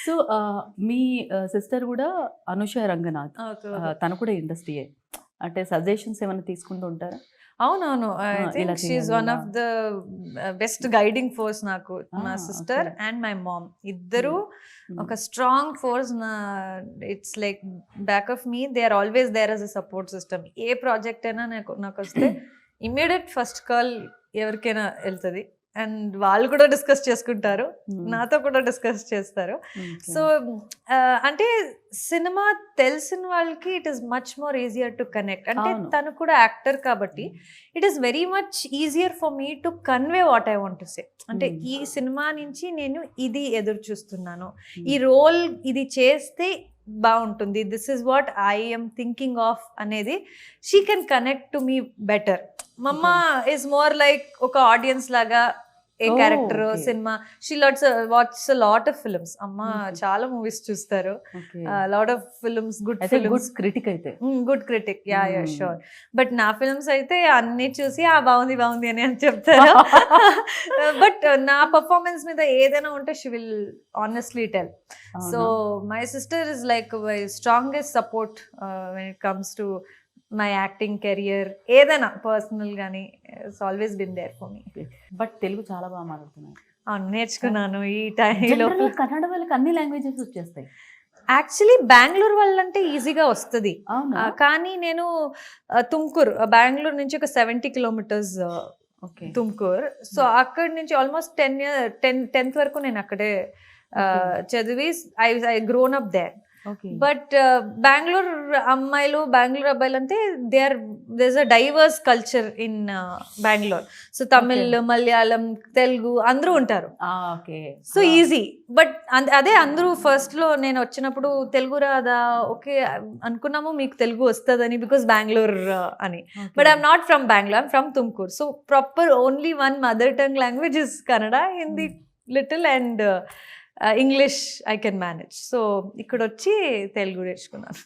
So మీ sister కూడా అనుష రంగనాథ్, తను కూడా ఇండస్ట్రీయే. అంటే సజెషన్స్ ఏమైనా తీసుకుంటూ ఉంటారా? అవునవును, ఐ ఇలా థింక్ షీఈస్ చేయాలి, వన్ ఇలా. Of the best guiding force నాకు. మా sister okay. And my mom ఇద్దరు ఒక స్ట్రాంగ్ ఫోర్స్. నా it's like back of me, they are always there as a support system. ఏ ప్రాజెక్ట్ అయినా నాకు వస్తే ఇమ్మీడియట్ ఫస్ట్ కాల్ ఎవరికైనా వెళ్తుంది. అండ్ వాళ్ళు కూడా డిస్కస్ చేసుకుంటారు, నాతో కూడా డిస్కస్ చేస్తారు. సో అంటే సినిమా తెలిసిన వాళ్ళకి it is much more easier to connect. అంటే తను కూడా యాక్టర్ కాబట్టి it is very much easier for me to convey what I want to say. అంటే ఈ సినిమా నుంచి నేను ఇది ఎదురు చూస్తున్నాను, ఈ రోల్ ఇది చేస్తే బాగుంటుంది, this is what I'm thinking of అనేది she can connect to me better. Mamma is more like ఒక ఆడియన్స్ లాగా a character cinema. She watches lot of films. అమ్మ చాలా మూవీస్ చూస్తారు, lot of films, good films, critic అయితే good critic. Yeah sure. But నా films అయితే అన్ని చూసి బాగుంది బాగుంది అని చెప్తారు. బట్ నా పర్ఫార్మెన్స్ మీద ఏదైనా ఉంటే she will honestly tell. So my sister is like my strongest support when it comes to my acting career. ఏదైనా పర్సనల్ కానీ it's always been there for me. But Telugu చాలా బాగా మాట్లాడుతున్నాను. అవును, నేర్చుకున్నాను ఈ టైంలో. కన్నడ వాళ్ళకి అన్ని లాంగ్వేజెస్ వచ్చేస్తాయి. యాక్చువల్లీ బెంగళూరు వాళ్ళంటే ఈజీగా వస్తుంది, కానీ నేను తుమ్కూరు, బెంగళూరు నుంచి ఒక 70 కిలోమీటర్స్ తుమ్కూరు. సో అక్కడి నుంచి ఆల్మోస్ట్ 10th వరకు నేను అక్కడే చదివి I grown up there. But Bengaluru అమ్మాయిలు బెంగళూరు అబ్బాయిలు అంటే there a diverse culture in Bengaluru. So Tamil, Malayalam, Telugu అందరూ ఉంటారు. So easy. బట్ అదే అందరూ ఫస్ట్ లో నేను వచ్చినప్పుడు తెలుగు రాదా, ఓకే అనుకున్నాము మీకు తెలుగు వస్తుందని, బికాస్ బెంగళూరు అని. But I'm not from Bengaluru, I'm from Tumkur. So proper only one mother tongue language is Kannada, Hindi little and English I can manage. So ఇక్కడ వచ్చి తెలుగు నేర్చుకున్నాను.